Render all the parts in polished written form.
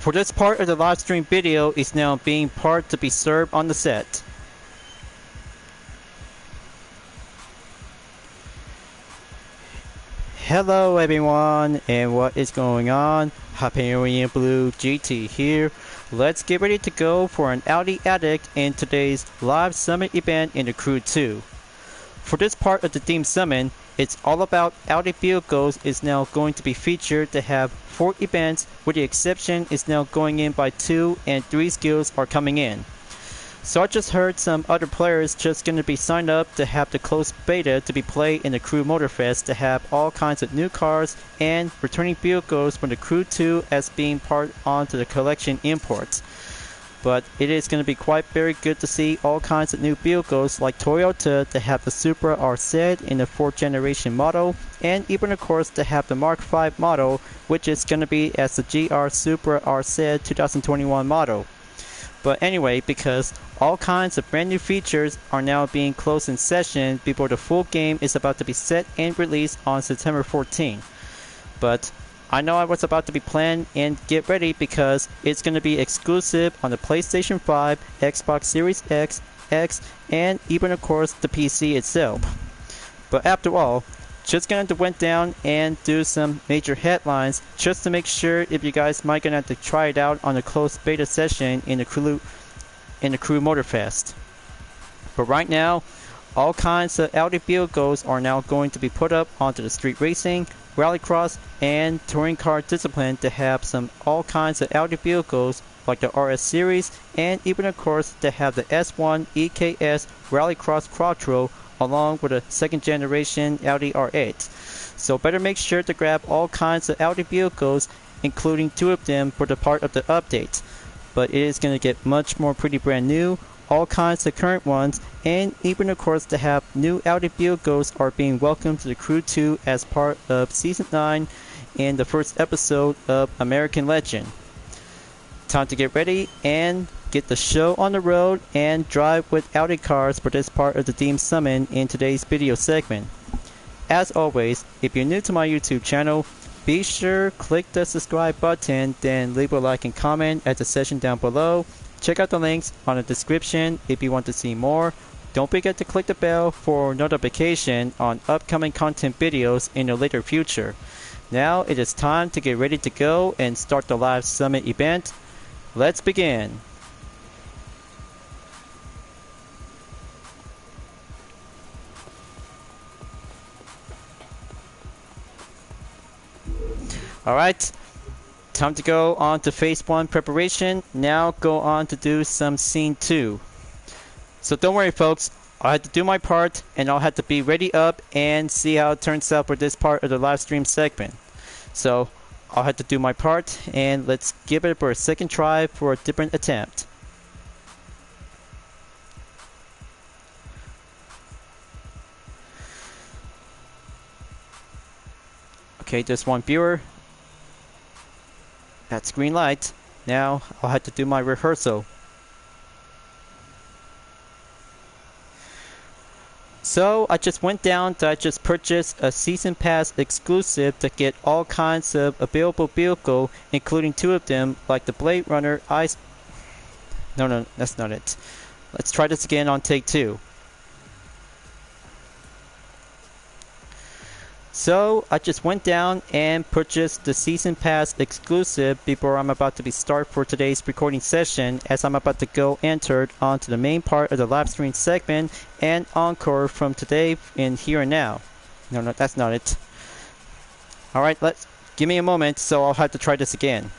For this part of the live stream video is now being part to be served on the set. Hello everyone, and what is going on? Hyperion-Blue-GT here. Let's get ready to go for an Audi Addict in today's live summit event in the Crew 2. For this part of the theme summon, it's all about Audi vehicles is now going to be featured to have 4 events, with the exception is now going in by 2 and 3 skills are coming in. So I just heard some other players just going to be signed up to have the closed beta to be played in the Crew Motorfest to have all kinds of new cars and returning vehicles from the Crew 2 as being part onto the collection imports. But it is going to be quite very good to see all kinds of new vehicles like Toyota to have the Supra RZ in the 4th generation model, and even of course to have the Mark V model, which is going to be as the GR Supra RZ 2021 model. But anyway, because all kinds of brand new features are now being closed in session before the full game is about to be set and released on September 14. But I know I was about to be planned and get ready because it's going to be exclusive on the PlayStation 5, Xbox Series X, and even of course the PC itself. But after all, just gonna have to went down and do some major headlines just to make sure if you guys might gonna have to try it out on a closed beta session in the Crew Motorfest. But right now, all kinds of Audi vehicles are now going to be put up onto the street racing, rallycross, and touring car discipline to have some all kinds of Audi vehicles like the RS series, and even of course to have the S1 EKS Rallycross Quattro along with a 2nd generation Audi R8. So better make sure to grab all kinds of Audi vehicles, including 2 of them for the part of the update. But it is going to get much more pretty brand new, all kinds of current ones, and even of course to have new Audi vehicles are being welcomed to the Crew 2 as part of Season 9 and the first episode of American Legend. Time to get ready and get the show on the road and drive with Audi cars for this part of the theme summon in today's video segment. As always, if you're new to my YouTube channel, be sure click the subscribe button, then leave a like and comment at the section down below. Check out the links on the description if you want to see more. Don't forget to click the bell for notification on upcoming content videos in the later future. Now it is time to get ready to go and start the live summit event. Let's begin. Alright, time to go on to phase 1 preparation. Now go on to do some scene 2. So don't worry folks, I had to do my part and I'll have to be ready up and see how it turns out for this part of the live stream segment. So I'll have to do my part and let's give it for a second try for a different attempt. Okay, just one viewer. That's green light. Now I'll have to do my rehearsal. So I just went down to just purchase a season pass exclusive to get all kinds of available vehicle, including 2 of them like the Blade Runner Ice. No, that's not it. Let's try this again on take 2. So I just went down and purchased the season pass exclusive before I'm about to be start for today's recording session, as I'm about to go entered onto the main part of the live stream segment and encore from today in here and now. No, that's not it. Alright, give me a moment, so I'll have to try this again.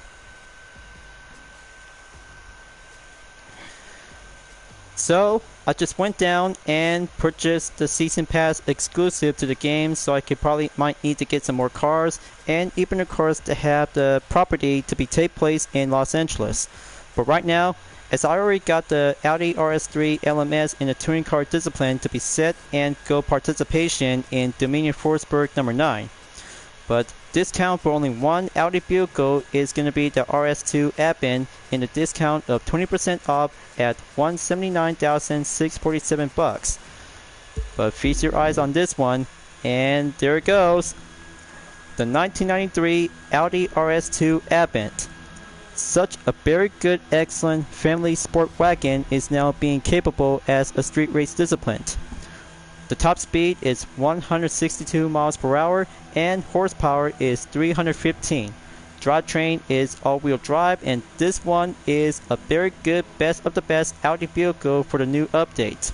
So I just went down and purchased the season pass exclusive to the game, so I might need to get some more cars, and even of course to have the property to be take place in Los Angeles. But right now, as I already got the Audi RS3 LMS in the touring car discipline to be set and go participation in Dominion Forsberg number 9. But discount for only one Audi vehicle is going to be the RS2 add-in in a discount of 20% off at $179,647. But feast your eyes on this one, and there it goes. The 1993 Audi RS2 Advent. such a very good, excellent family sport wagon is now being capable as a street race discipline. The top speed is 162 miles per hour and horsepower is 315. Drivetrain is all-wheel drive, and this one is a very good best of the best Audi vehicle for the new update.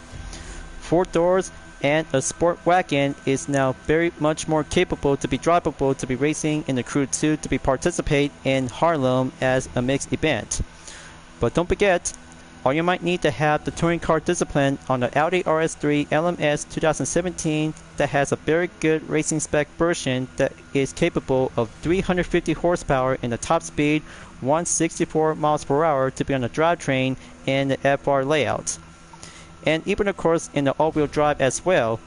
4 doors and a sport wagon is now very much more capable to be drivable to be racing in the Crew 2 to be participate in Harlem as a mixed event. But don't forget, all you might need to have the touring car discipline on the Audi RS3 LMS 2017 that has a very good racing spec version that is capable of 350 horsepower and the top speed 164 miles per hour to be on the drivetrain and the FR layout. And even of course in the all-wheel drive as well.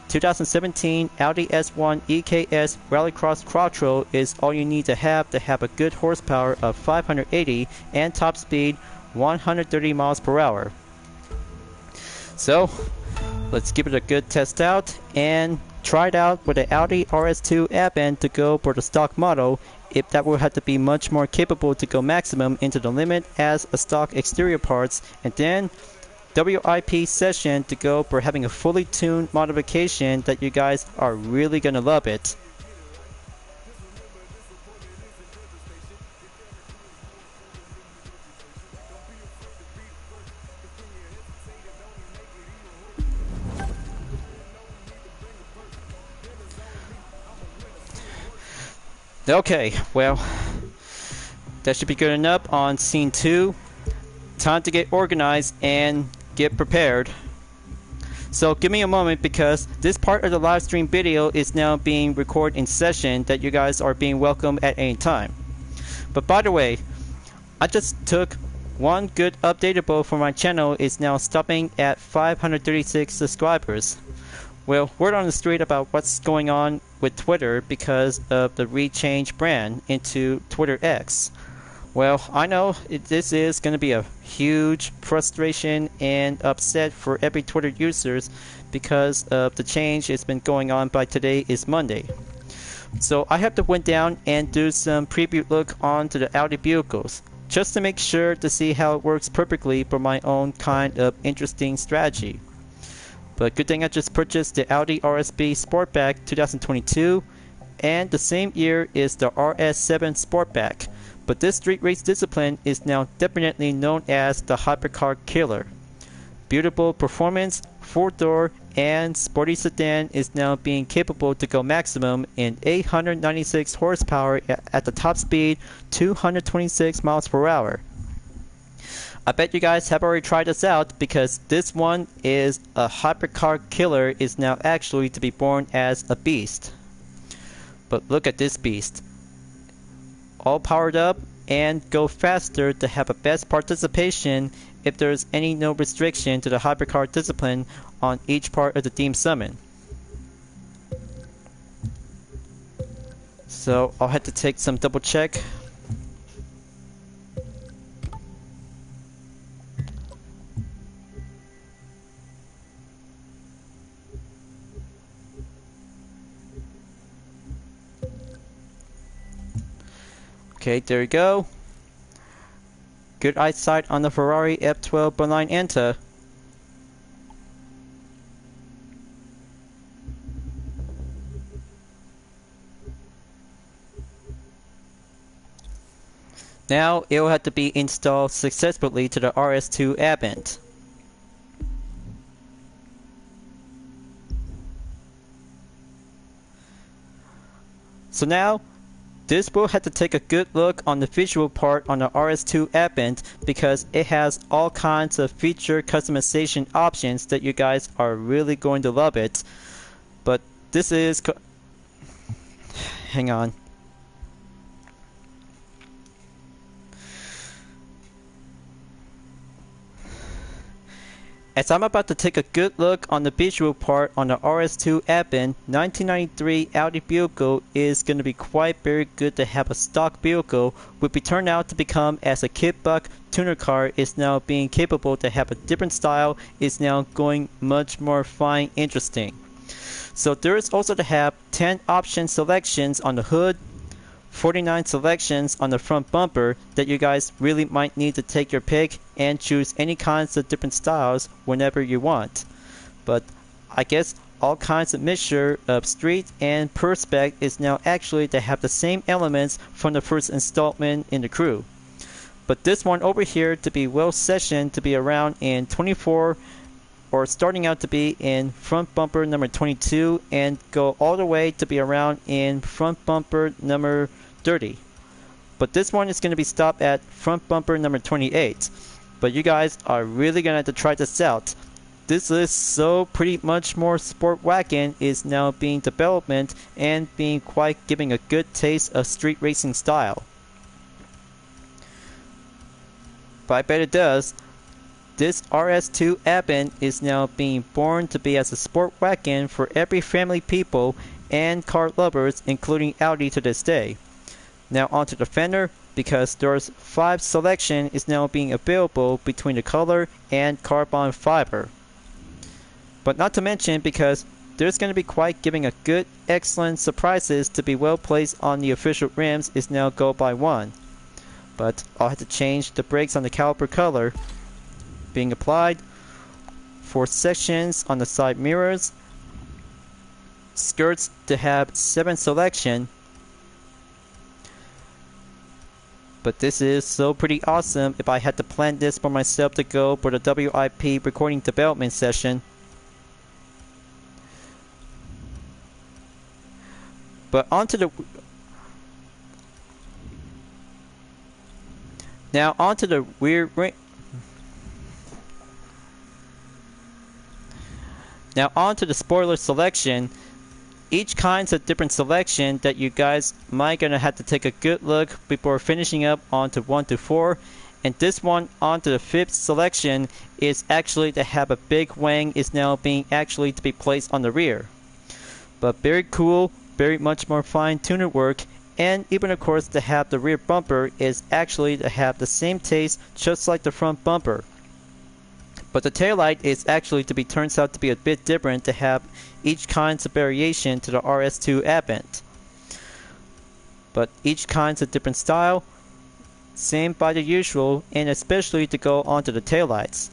2017 Audi S1 EKS Rallycross Quattro is all you need to have a good horsepower of 580 and top speed 130 miles per hour. So let's give it a good test out and try it out with the Audi RS2 add-in to go for the stock model, if that will have to be much more capable to go maximum into the limit as a stock exterior parts, and then WIP session to go for having a fully tuned modification that you guys are really gonna love it. Okay, well, that should be good enough on scene 2. Time to get organized and get prepared. So give me a moment because this part of the live stream video is now being recorded in session that you guys are being welcome at any time. But by the way, I just took one good updatable for my channel is now stopping at 536 subscribers. Well, word on the street about what's going on with Twitter because of the rechange brand into Twitter X. Well, I know this is going to be a huge frustration and upset for every Twitter users because of the change it's been going on by today is Monday. So I have to went down and do some preview look onto the Audi vehicles just to make sure to see how it works perfectly for my own kind of interesting strategy. But good thing I just purchased the Audi RSB Sportback 2022, and the same year is the RS7 Sportback. But this street race discipline is now definitely known as the Hypercar Killer. Beautiful performance, 4-door, and sporty sedan is now being capable to go maximum in 896 horsepower at the top speed 226 miles per hour. I bet you guys have already tried this out because this one is a Hypercar Killer is now actually to be born as a beast. But look at this beast. All powered up and go faster to have a best participation if there's no restriction to the Hypercar discipline on each part of the theme summon. So I'll have to take some double check. Okay, there you go. Good eyesight on the Ferrari F12 Bonline Enta. Now it will have to be installed successfully to the RS2 Advent. So now this will have to take a good look on the visual part on the RS2 Advent because it has all kinds of feature customization options that you guys are really going to love it. But this is hang on. As I'm about to take a good look on the visual part on the RS2 Advent, 1993 Audi vehicle is going to be quite very good to have a stock vehicle, which be turned out to become as a kit buck tuner car is now being capable to have a different style, is now going much more fine interesting. So there is also to have 10 option selections on the hood, 49 selections on the front bumper that you guys really might need to take your pick and choose any kinds of different styles whenever you want. But I guess all kinds of mixture of street and Perspec is now actually to have the same elements from the first installment in the crew. But this one over here to be well sessioned to be around in 24 or starting out to be in front bumper number 22 and go all the way to be around in front bumper number 30. But this one is going to be stopped at front bumper number 28. But you guys are really going to have to try this out. This is so pretty much more sport wagon is now being development and being quite giving a good taste of street racing style. But I bet it does. This RS2 Advent is now being born to be as a sport wagon for every family people and car lovers, including Audi to this day. Now onto the fender, because there's 5 selection is now being available between the color and carbon fiber. But not to mention because there's going to be quite giving a good excellent surprises to be well placed on the official rims is now go by 1. But I'll have to change the brakes on the caliper color being applied, 4 sections on the side mirrors, skirts to have 7 selection. But this is so pretty awesome if I had to plan this for myself to go for the WIP recording development session. But onto the rear ring. Now onto the spoiler selection. Each kinds of different selection that you guys might gonna have to take a good look before finishing up onto 1 to 4. And this one onto the 5th selection is actually to have a big wing is now being actually to be placed on the rear. But very cool, very much more fine-tuned work, and even of course to have the rear bumper is actually to have the same taste just like the front bumper. But the taillight is actually to be turns out to be a bit different to have each kinds of variation to the RS2 Advent. But each kinds of different style, same by the usual, and especially to go onto the taillights.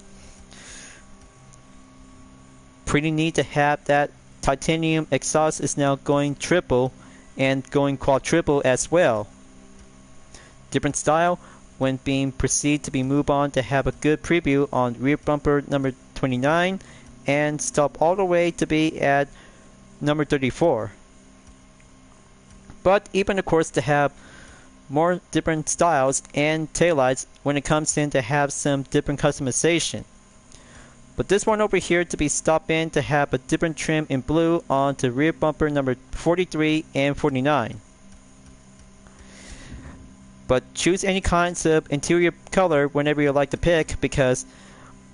Pretty neat to have that titanium exhaust is now going triple and going quadruple as well. Different style when being proceed to be moved on to have a good preview on rear bumper number 29 and stop all the way to be at number 34. But even of course to have more different styles and taillights when it comes in to have some different customization. But this one over here to be stopped in to have a different trim in blue on to rear bumper number 43 and 49. But choose any kinds of interior color whenever you like to pick because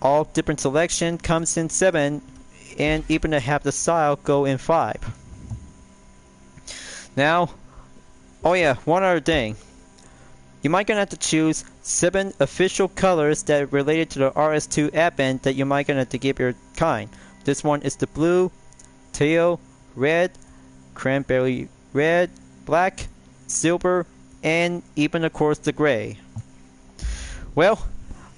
all different selection comes in 7 and even to have the style go in 5. Now, oh yeah, one other thing. You might gonna have to choose 7 official colors that are related to the RS2 Advent that you might gonna have to give your kind. This one is the blue, teal, red, cranberry red, black, silver, and even of course the gray. Well,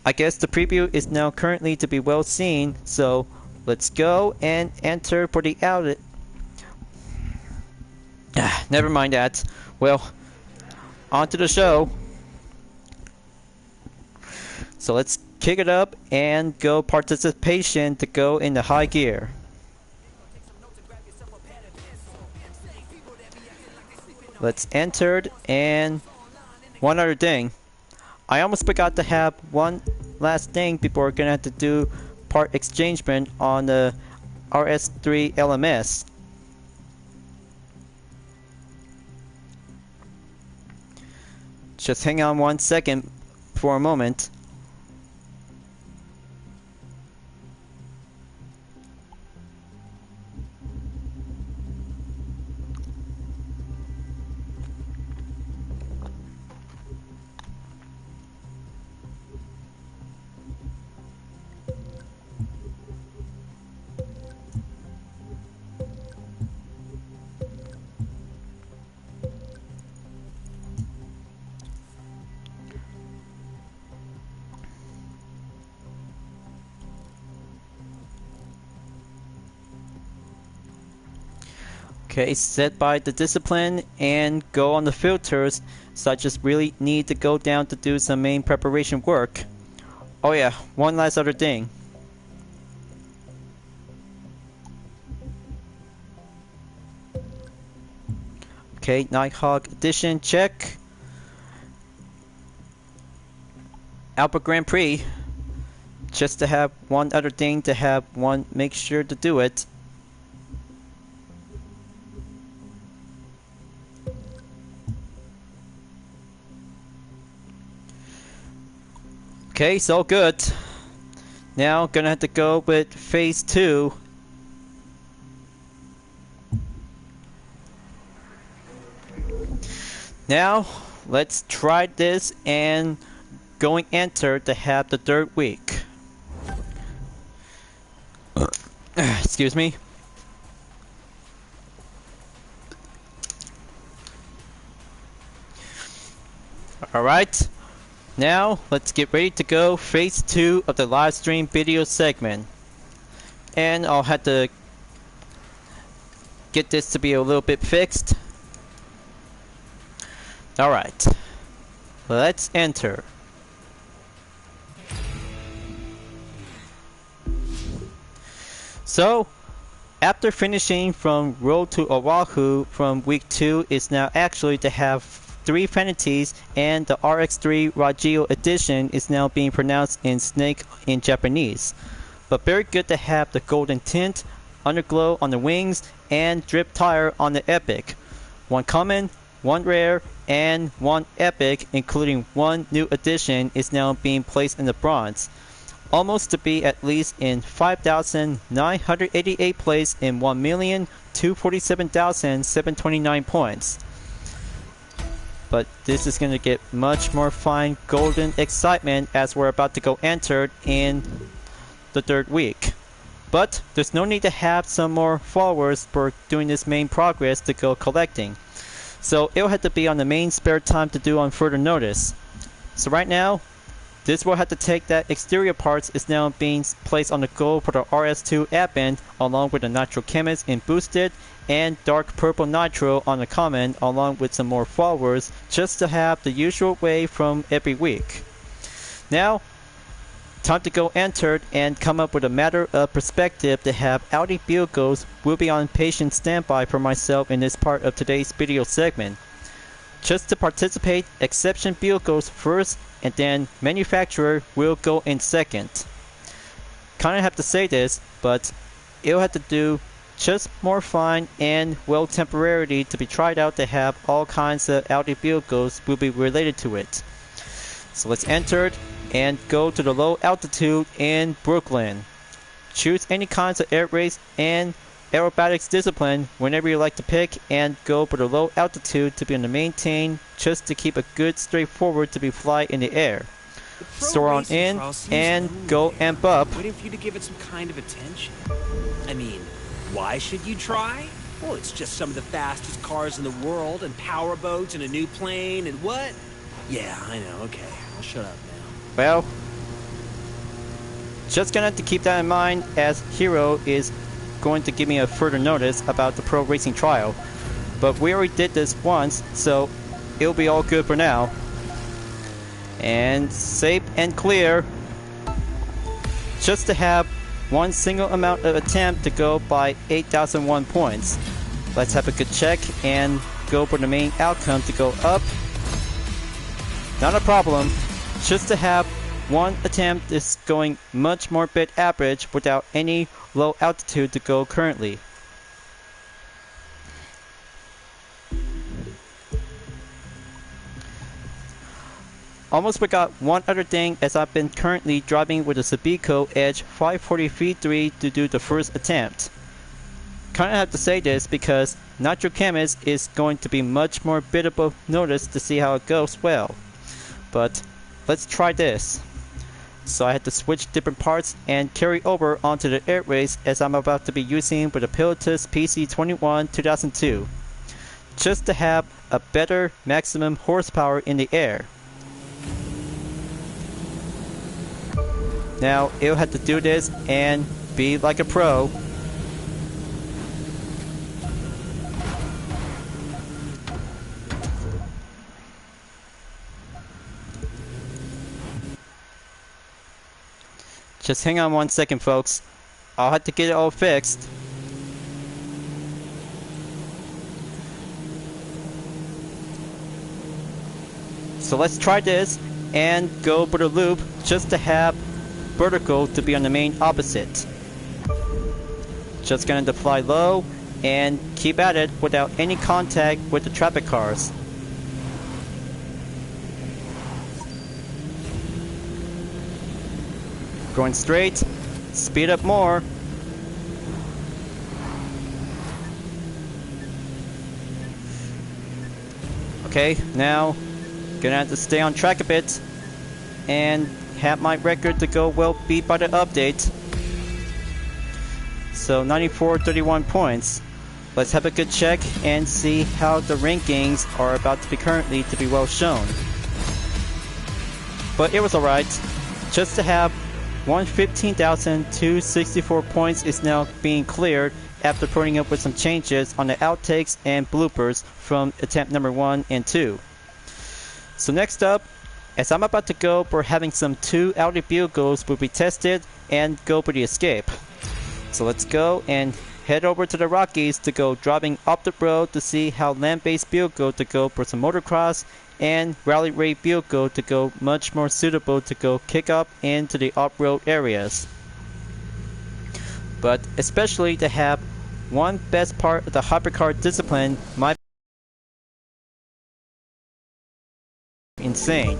I guess the preview is now currently to be well seen, so let's go and enter for the outlet. Never mind that. Well, on to the show. So let's kick it up and go participation to go into high gear. Let's enter, and one other thing. I almost forgot to have one last thing before we're gonna have to do part exchangement on the RS3 LMS. Just hang on 1 second for a moment. Okay, set by the discipline and go on the filters, so I just really need to go down to do some main preparation work. Oh yeah, one last other thing. Okay, Nighthawk Edition, check. Alpha Grand Prix, just to have one other thing to have one, make sure to do it. Okay, so good. Now gonna have to go with phase 2. Now let's try this and going enter to have the third week. Excuse me. Alright. Now, let's get ready to go phase 2 of the live stream video segment. And I'll have to get this to be a little bit fixed. Alright. Let's enter. So, after finishing from Road to Oahu from week 2 is now actually to have 3 Fanities, and the RX3 Ragio edition is now being pronounced in Snake in Japanese. But very good to have the golden tint, underglow on the wings, and drip tire on the Epic. 1 common, 1 rare, and 1 epic, including 1 new edition, is now being placed in the bronze. Almost to be at least in 5,988 place in 1,247,729 points. But this is going to get much more fine golden excitement as we're about to go entered in the third week. But there's no need to have some more followers for doing this main progress to go collecting. So it'll have to be on the main spare time to do on further notice. So right now, this will have to take that exterior parts is now being placed on the go for the RS2 advent, along with the Nitro Chemist in boosted and dark purple nitro on the common, along with some more followers, just to have the usual way from every week. Now, time to go entered and come up with a matter of perspective to have Audi vehicles will be on patient standby for myself in this part of today's video segment. Just to participate, exception vehicles first, and then manufacturer will go in second. Kinda have to say this, but it'll have to do just more fun and well temporarily to be tried out to have all kinds of Audi vehicles will be related to it. So let's enter it and go to the low altitude in Brooklyn. Choose any kinds of air race and aerobatics discipline whenever you like to pick, and go for the low altitude to be on the maintain, just to keep a good straightforward to be fly in the air. Store on in and go amp up. Waiting for you to give it some kind of attention. I mean, why should you try? Well, it's just some of the fastest cars in the world, and power boats, and a new plane, and what? Yeah, I know, okay. I'll shut up now. Well, just gonna have to keep that in mind, as Hero is going to give me a further notice about the pro racing trial. But we already did this once, so it'll be all good for now. And safe and clear. Just to have one single amount of attempt to go by 8,001 points. Let's have a good check and go for the main outcome to go up. Not a problem. Just to have one attempt is going much more bit average without any low altitude to go currently. Almost forgot one other thing, as I've been currently driving with a Subico Edge 540 V3 to do the first attempt. Kinda have to say this because Nitro Chemist is going to be much more biddable notice to see how it goes well. But let's try this. So I had to switch different parts and carry over onto the air race, as I'm about to be using with a Pilotus PC21 2002. Just to have a better maximum horsepower in the air. Now it'll have to do this and be like a pro. Just hang on 1 second, folks. I'll have to get it all fixed. So let's try this and go for the loop just to have vertical to be on the main opposite. Just going to fly low and keep at it without any contact with the traffic cars. Going straight, speed up more. Okay, now gonna have to stay on track a bit and have my record to go well beat by the update. So 94.31 points. Let's have a good check and see how the rankings are about to be currently to be well shown. But it was alright. Just to have 115,264 points is now being cleared after putting up with some changes on the outtakes and bloopers from attempt number 1 and 2. So next up, as I'm about to go for having some 2 Audi vehicles will be tested and go for the escape. So let's go and head over to the Rockies to go driving up the road to see how land-based vehicle to go for some motocross and rally raid vehicle to go much more suitable to go kick up into the off-road areas. But especially to have one best part of the hypercar discipline might be insane.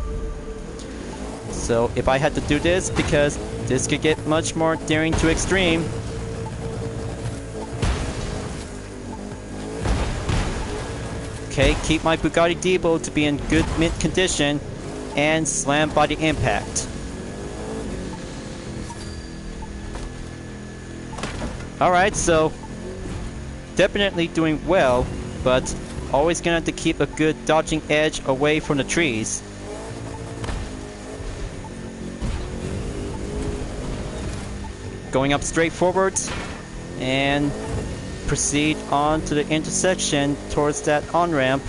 So if I had to do this, because this could get much more daring to extreme. Okay, keep my Bugatti Divo to be in good mint condition and slam by the impact. Alright, so definitely doing well, but always gonna have to keep a good dodging edge away from the trees. Going up straight forward and proceed on to the intersection towards that on-ramp.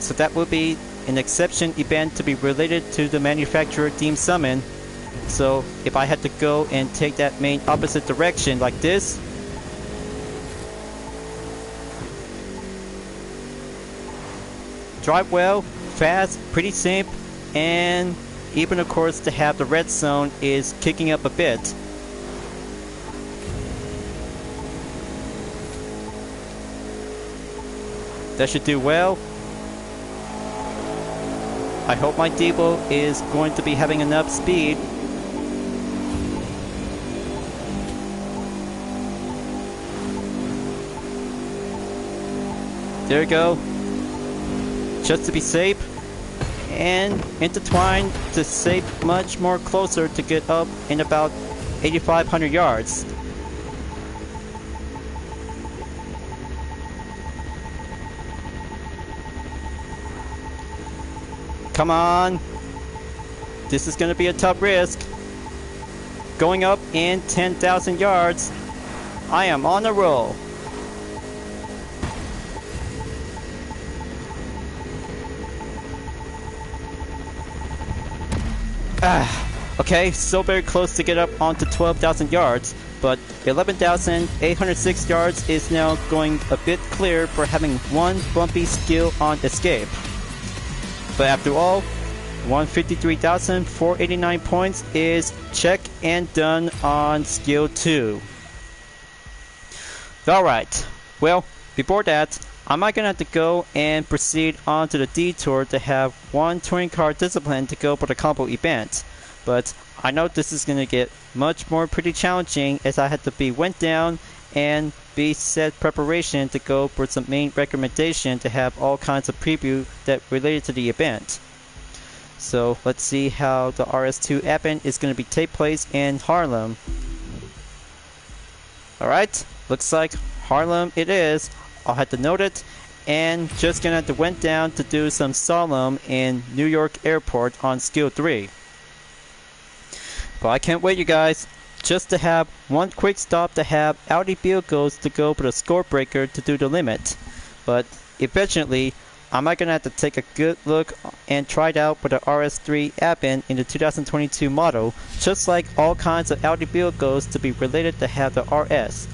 So that will be an exception event to be related to the manufacturer deemed summon. So if I had to go and take that main opposite direction like this, drive well, fast, pretty simple, and even of course to have the red zone is kicking up a bit. That should do well. I hope my Devo is going to be having enough speed. There we go. Just to be safe. And intertwine to save much more closer to get up in about 8,500 yards. Come on. This is going to be a tough risk. Going up in 10,000 yards. I am on a roll. Okay, so very close to get up onto 12,000 yards, but 11,806 yards is now going a bit clear for having one bumpy skill on escape. But after all, 153,489 points is check and done on skill 2. Alright, well, before that, I might gonna have to go and proceed on to the detour to have one touring car discipline to go for the combo event. But I know this is gonna get much more pretty challenging as I had to be went down and be set preparation to go for some main recommendation to have all kinds of preview that related to the event. So let's see how the RS2 event is gonna be take place in Harlem. Alright, looks like Harlem it is. I'll have to note it, and just gonna have to went down to do some slalom in New York Airport on skill 3. But I can't wait, you guys, just to have one quick stop to have Audi vehicles to go for the score breaker to do the limit. But eventually, I might gonna have to take a good look and try it out with the RS3 Advent in the 2022 model, just like all kinds of Audi vehicles to be related to have the RS.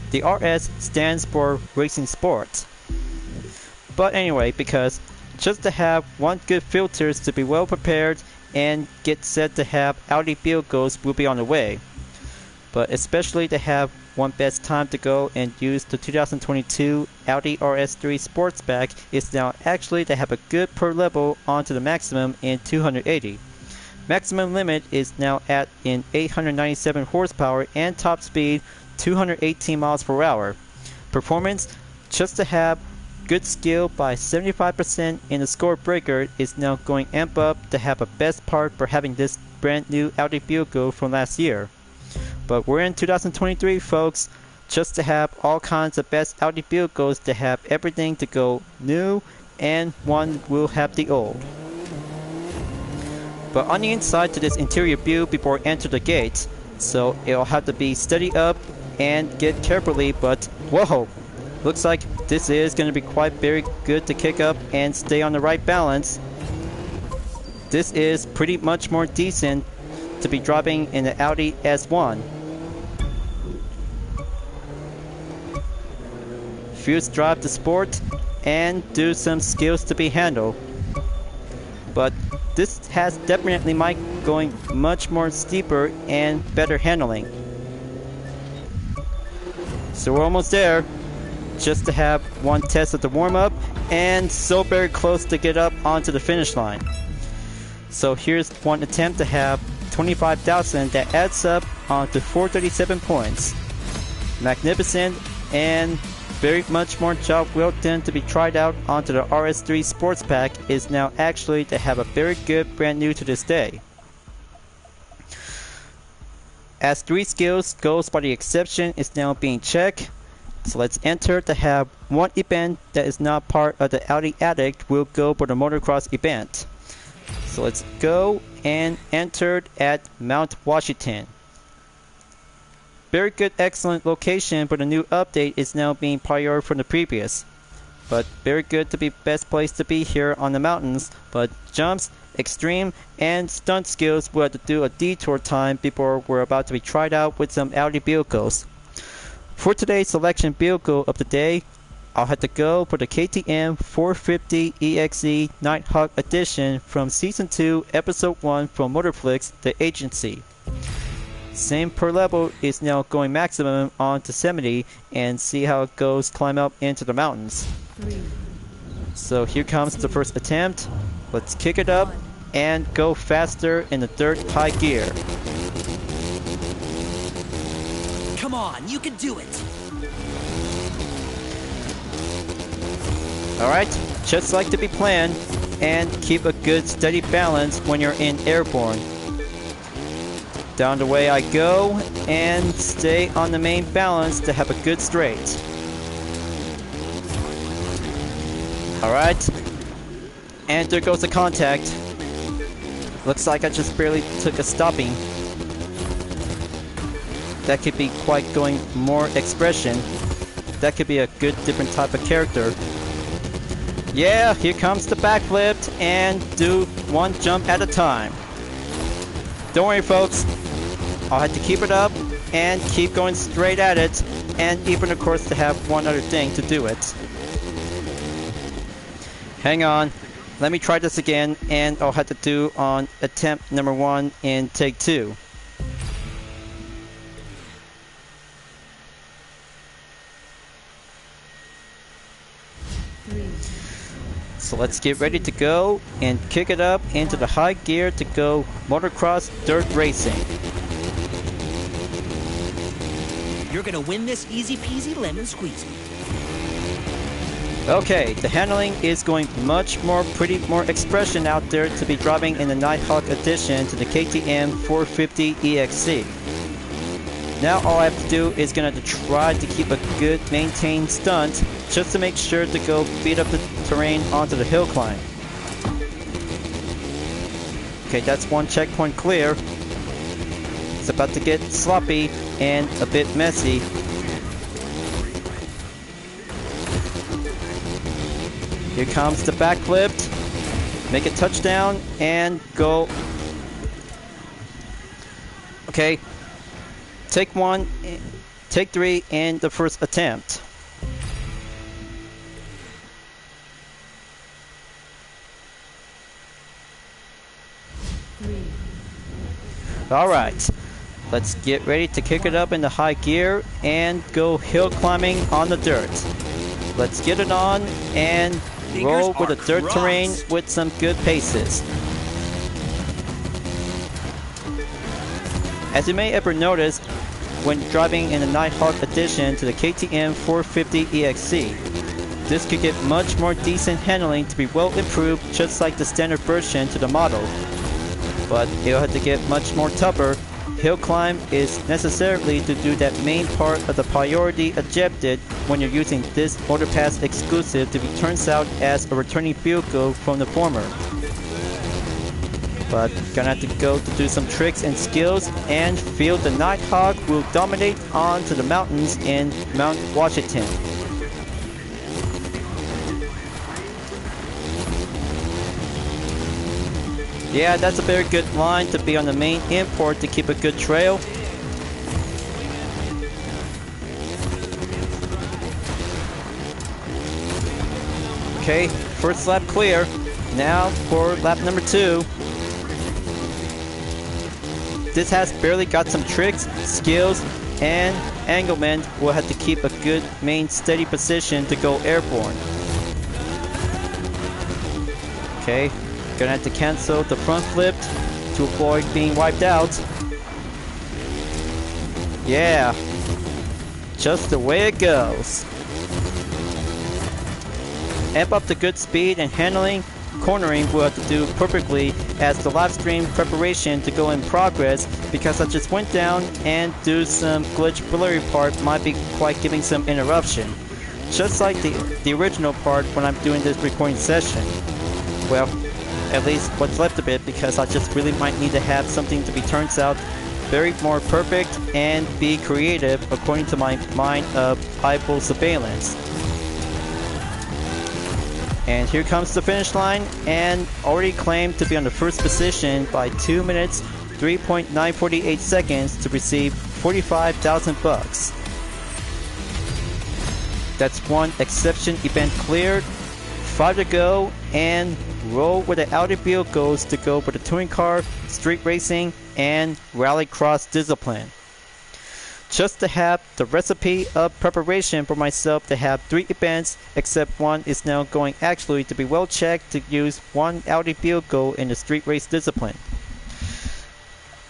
The RS stands for Racing Sport. But anyway, because just to have one good filters to be well prepared and get set to have Audi vehicles will be on the way. But especially to have one best time to go and use the 2022 Audi RS3 Sportsback is now actually to have a good per level onto the maximum in 280. Maximum limit is now at in 897 horsepower and top speed 218 miles per hour. Performance, just to have good skill by 75% in the score breaker is now going amp up to have a best part for having this brand new Audi vehicle from last year. But we're in 2023, folks, just to have all kinds of best Audi vehicles to have everything to go new, and one will have the old. But on the inside to this interior view before I enter the gate, so it'll have to be steady up and get carefully, but whoa! Looks like this is going to be quite very good to kick up and stay on the right balance. This is pretty much more decent to be driving in the Audi S1. Fuse drive to sport and do some skills to be handled. But this has definitely Mike going much more steeper and better handling. So we're almost there. Just to have one test of the warm-up and so very close to get up onto the finish line. So here's one attempt to have 25,000 that adds up onto 437 points. Magnificent and very much more job well done to be tried out onto the RS3 Sports Pack is now actually to have a very good brand new to this day. As 3 skills goes by the exception is now being checked. So let's enter to have one event that is not part of the Audi Addict will go for the motocross event. So let's go and enter at Mount Washington. Very good, excellent location for the new update is now being prior from the previous. But very good to be best place to be here on the mountains, but jumps, extreme, and stunt skills will have to do a detour time before we're about to be tried out with some Audi vehicles. For today's selection vehicle of the day, I'll have to go for the KTM 450 EXE Nighthawk Edition from Season 2, Episode 1 from Motorflix, The Agency. Same per level is now going maximum on to 70 and see how it goes climb up into the mountains. So here comes the first attempt. Let's kick it up and go faster in the third high gear. Come on, you can do it! Alright, just like to be planned, and keep a good steady balance when you're in airborne. Down the way I go, and stay on the main balance to have a good straight. Alright, and there goes the contact. Looks like I just barely took a stopping. That could be quite going more expression. That could be a good different type of character. Yeah, here comes the backflip and do one jump at a time. Don't worry folks, I'll have to keep it up and keep going straight at it, and even of course to have one other thing to do it. Hang on, let me try this again and I'll have to do on attempt number 1 in take 2. So let's get ready to go and kick it up into the high gear to go motocross dirt racing. You're gonna win this easy peasy lemon squeezy. Okay, the handling is going much more pretty more expression out there to be driving in the Nighthawk Edition to the KTM 450 EXC. Now all I have to do is gonna try to keep a good maintained stunt just to make sure to go beat up the terrain onto the hill climb. Okay, that's one checkpoint clear. It's about to get sloppy and a bit messy. Here comes the backflip. Make a touchdown and go. Okay. Take 1, take 3 in the first attempt. Alright, let's get ready to kick it up into high gear and go hill climbing on the dirt. Let's get it on and roll with the dirt terrain with some good paces. As you may ever notice when driving in the Nighthawk edition to the KTM 450 EXC, this could get much more decent handling to be well improved just like the standard version to the model. But it'll have to get much more tougher. Hill climb is necessarily to do that main part of the priority objective when you're using this Motor Pass exclusive to be turns out as a returning vehicle from the former. But gonna have to go to do some tricks and skills and feel the Nighthawk will dominate onto the mountains in Mount Washington. Yeah, that's a very good line to be on the main import to keep a good trail. Okay, first lap clear. Now for lap number 2. This has barely got some tricks, skills, and anglement. We'll have to keep a good main steady position to go airborne. Okay. Gonna have to cancel the front flip to avoid being wiped out. Yeah, just the way it goes. Amp up the good speed and handling. Cornering will have to do perfectly as the live stream preparation to go in progress because I just went down and do some glitch blurry part might be quite giving some interruption. Just like the original part when I'm doing this recording session. Well, at least what's left of it, because I just really might need to have something to be turns out very more perfect and be creative according to my mind of eyeball surveillance. And here comes the finish line and already claimed to be on the first position by 2 minutes 3.948 seconds to receive 45,000 bucks. That's one exception event cleared, 5 to go, and roll with the Audi vehicles to go with the touring car, street racing, and rallycross discipline. Just to have the recipe of preparation for myself to have 3 events, except one is now going actually to be well checked to use one Audi vehicle in the street race discipline.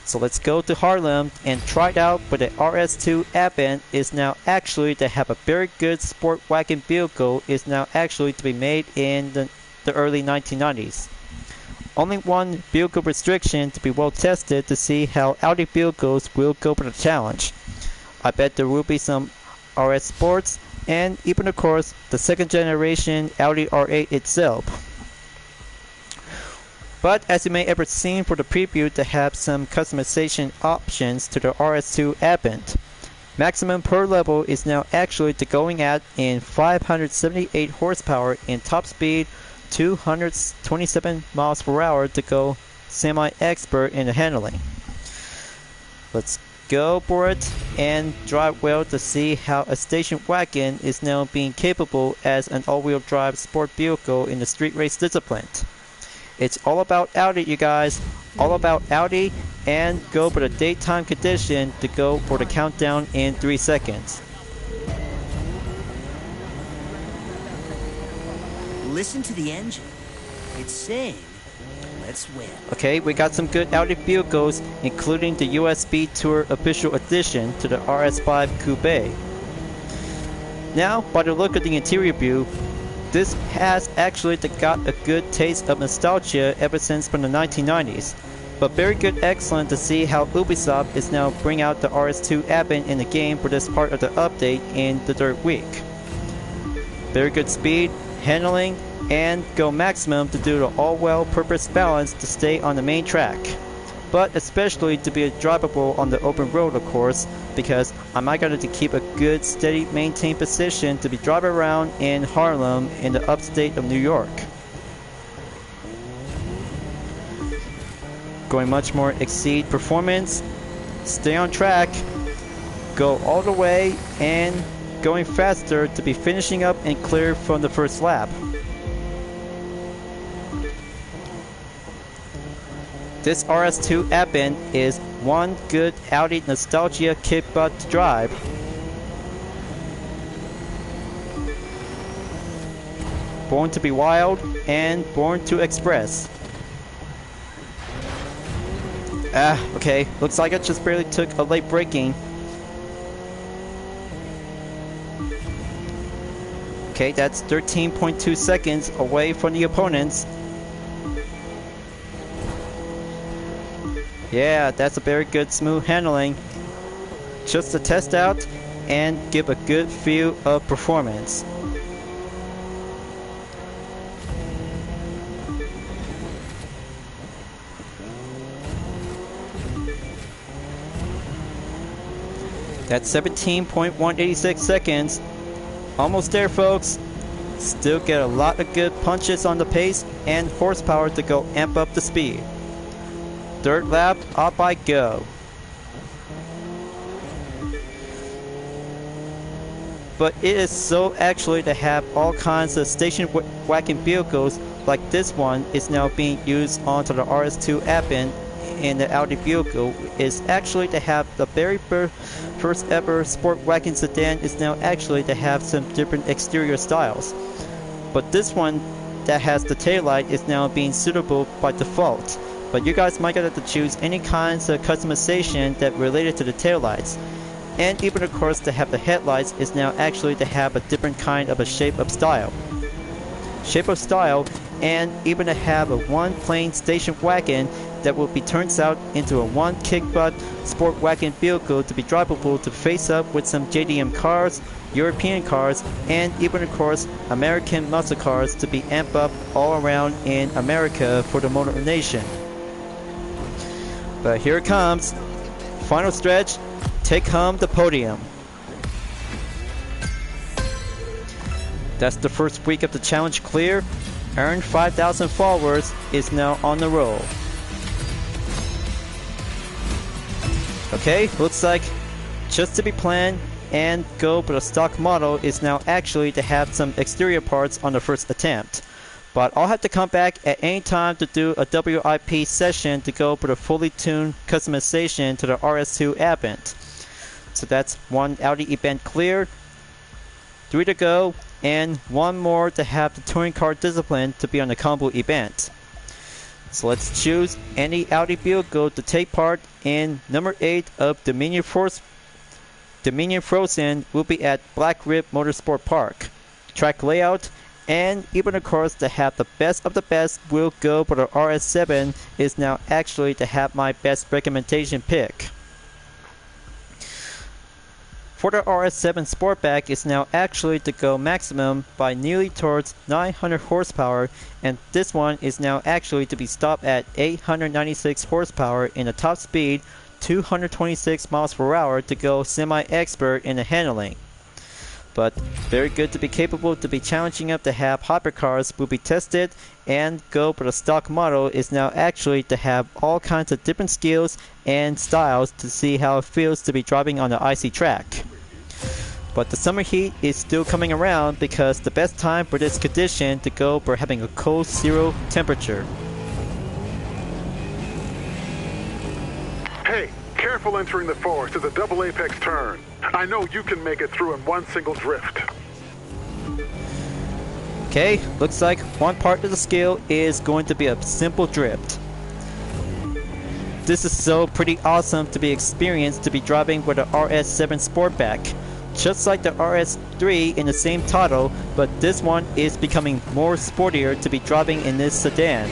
So let's go to Harlem and try it out with the RS2 Advent is now actually to have a very good sport wagon vehicle is now actually to be made in the early 1990s. Only one vehicle restriction to be well tested to see how Audi vehicles will go for the challenge. I bet there will be some RS Sports and even of course the second generation Audi R8 itself. But as you may ever seen for the preview to have some customization options to the RS2 Advent. Maximum per level is now actually to going at in 578 horsepower in top speed 227 miles per hour to go semi-expert in the handling. Let's go for it and drive well to see how a station wagon is now being capable as an all-wheel drive sport vehicle in the street race discipline. It's all about Audi, you guys. All about Audi, and go for the daytime condition to go for the countdown in 3 seconds. Listen to the engine. It's saying, let's win. Okay, we got some good Audi vehicles, including the USB Tour Official Edition to the RS5 Coupe. Now, by the look of the interior view, this has actually got a good taste of nostalgia ever since from the 1990s. But very good, excellent to see how Ubisoft is now bringing out the RS2 Advent in the game for this part of the update in the third week. Very good speed, handling, and go maximum to do the all-well purpose balance to stay on the main track. but especially to be drivable on the open road, of course, because I'm not going to keep a good, steady, maintained position to be driving around in Harlem in the upstate of New York. Going much more exceed performance, stay on track, go all the way, and going faster to be finishing up and clear from the first lap. This RS2 Addict is one good Audi nostalgia kick butt to drive. Born to be wild and born to express. Okay, looks like I just barely took a late braking. Okay, that's 13.2 seconds away from the opponents. Yeah, that's a very good smooth handling. Just to test out and give a good feel of performance. That's 17.186 seconds. Almost there, folks. Still get a lot of good punches on the pace and horsepower to go amp up the speed. Third lap, up I go. But it is so actually to have all kinds of station wagon vehicles like this one is now being used onto the RS2 Addict in the Audi vehicle is actually to have the very first ever sport wagon sedan is now actually to have some different exterior styles. But this one that has the taillight is now being suitable by default. But you guys might have to choose any kinds of customization that related to the taillights. And even of course to have the headlights is now actually to have a different kind of a shape of style. And even to have a one plain station wagon that will be turned out into a one kick butt sport wagon vehicle to be drivable to face up with some JDM cars, European cars, and even of course American muscle cars to be amped up all around in America for the Motor Nation. But here it comes. Final stretch. Take home the podium. That's the first week of the challenge clear. Earned 5,000 followers is now on the roll. Okay, looks like just to be planned and go for the stock model is now actually to have some exterior parts on the first attempt. But I'll have to come back at any time to do a WIP session to go for the fully tuned customization to the RS2 Addict. So that's one Audi event cleared, 3 to go, and one more to have the touring car discipline to be on the combo event. So let's choose any Audi vehicle to take part in number 8 of Dominion Frozen will be at Black Rib Motorsport Park. Track layout and even of course to have the best of the best will go for the RS7 is now actually to have my best recommendation pick. For the RS7 Sportback is now actually to go maximum by nearly towards 900 horsepower, and this one is now actually to be stopped at 896 horsepower in the top speed, 226 miles per hour to go semi-expert in the handling. But very good to be capable to be challenging up to have hypercars will be tested, and go for the stock model is now actually to have all kinds of different skills and styles to see how it feels to be driving on the icy track. But the summer heat is still coming around because the best time for this condition to go for having a cold 0 temperature. Hey, careful entering the forest. It's a double apex turn. I know you can make it through in one single drift. Okay, looks like one part of the skill is going to be a simple drift. This is so pretty awesome to be experienced to be driving with the RS7 Sportback. Just like the RS3 in the same title, but this one is becoming more sportier to be driving in this sedan.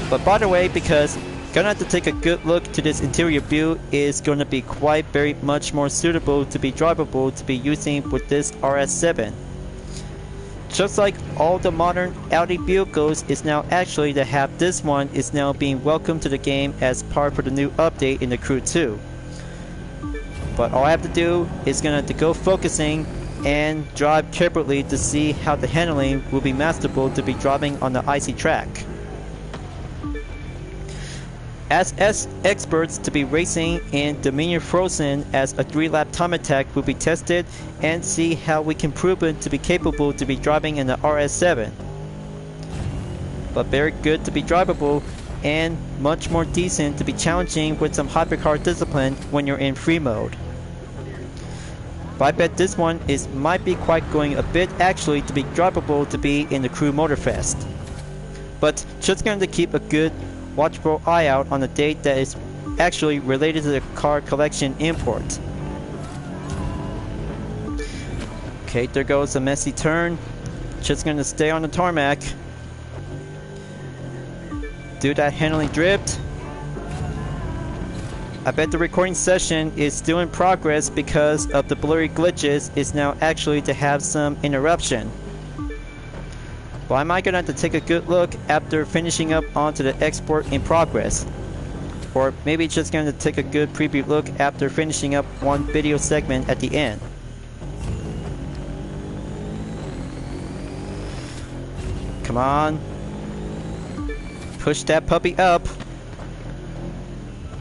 But by the way, because gonna have to take a good look to this interior view is gonna be quite very much more suitable to be drivable to be using with this RS7. just like all the modern Audi vehicles, is now actually to have this one is now being welcomed to the game as part of the new update in the Crew 2. But all I have to do is gonna to go focusing and drive carefully to see how the handling will be masterful to be driving on the icy track. As experts to be racing in Dominion Frozen, as a 3-lap time attack will be tested and see how we can prove it to be capable to be driving in the RS7. But very good to be drivable and much more decent to be challenging with some hypercar discipline when you're in free mode. But I bet this one might be quite going a bit actually to be drivable to be in the Crew Motorfest. But just going to keep a good watchful eye out on a date that is actually related to the car collection import. Okay, there goes a messy turn. Just gonna stay on the tarmac. Do that handling drift. I bet the recording session is still in progress because of the blurry glitches is now actually to have some interruption. But I might gonna have to take a good look after finishing up onto the export in progress. Or maybe just gonna take a good preview look after finishing up one video segment at the end. Come on. Push that puppy up.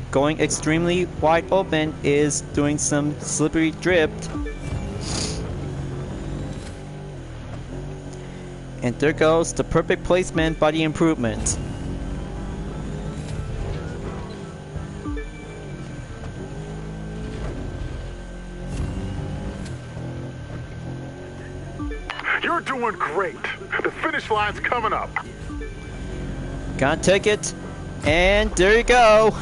Going extremely wide open is doing some slippery drift. And there goes the perfect placement by the improvement. You're doing great. The finish line's coming up. Gotta take it. And there you go.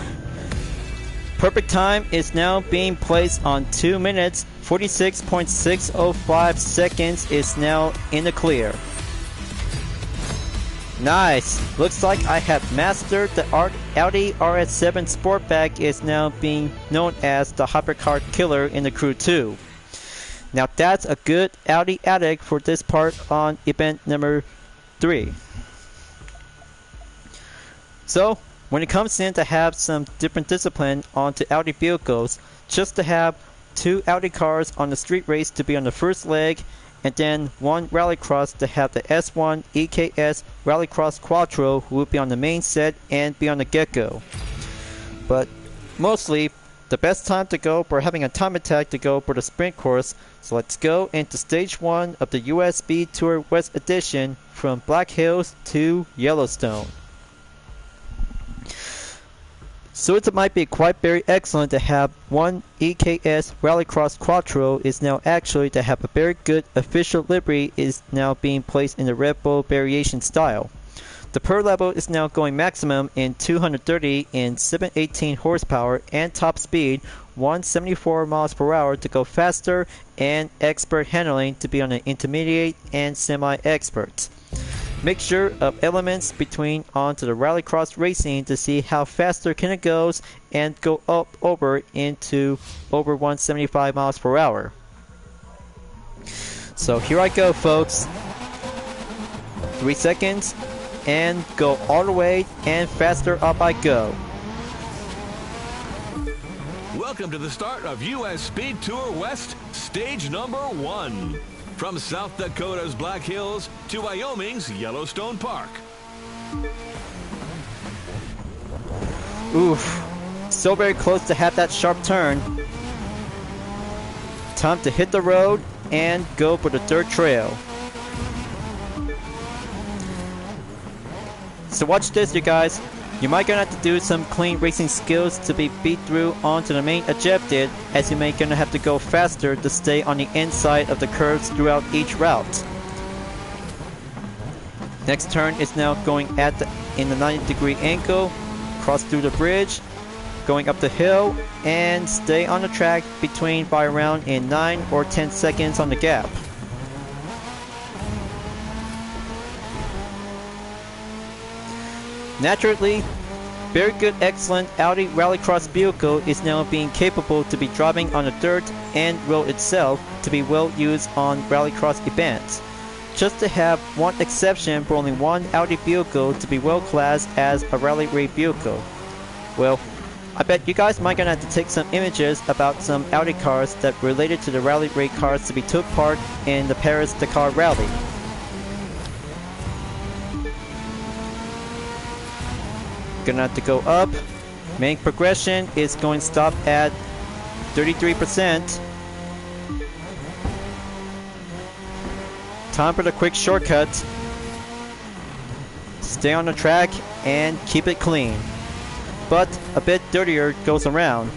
Perfect time is now being placed on 2 minutes. 46.605 seconds is now in the clear. Nice! Looks like I have mastered the Audi RS7 Sportback is now being known as the Hypercar Killer in the Crew 2. Now that's a good Audi Addict for this part on event number 3. So, when it comes in to have some different discipline onto Audi vehicles, just to have 2 Audi cars on the street race to be on the first leg, and then 1 rallycross to have the S1 EKS Rallycross Quattro who will be on the main set and be on the get-go. But mostly, the best time to go for having a time attack to go for the sprint course, so let's go into stage 1 of the US Speed Tour West Edition from Black Hills to Yellowstone. So it might be quite very excellent to have 1 EKS Rallycross Quattro is now actually to have a very good official livery is now being placed in the Red Bull variation style. The per level is now going maximum in 230 in 718 horsepower and top speed 174 miles per hour to go faster, and expert handling to be on an intermediate and semi-expert. Mixture of elements between onto the rallycross racing to see how faster can it goes and go up over into over 175 miles per hour. So here I go, folks. 3 seconds and go all the way and faster up I go. Welcome to the start of US Speed Tour West, stage number 1. From South Dakota's Black Hills to Wyoming's Yellowstone Park. Oof. So very close to have that sharp turn. Time to hit the road and go for the dirt trail. So watch this, you guys. You might gonna have to do some clean racing skills to be beat through onto the main objective, as you may gonna have to go faster to stay on the inside of the curves throughout each route. Next turn is now going in the 90-degree angle, cross through the bridge, going up the hill, and stay on the track between by around in 9 or 10 seconds on the gap. Naturally, very good, excellent Audi Rallycross vehicle is now being capable to be driving on the dirt and road itself to be well used on Rallycross events. just to have one exception for only one Audi vehicle to be well classed as a rally raid vehicle. Well, I bet you guys might gonna have to take some images about some Audi cars that related to the rally raid cars to be took part in the Paris-Dakar Rally. Gonna have to go up. Main progression is going to stop at 33%. Time for the quick shortcut. Stay on the track and keep it clean. But a bit dirtier goes around.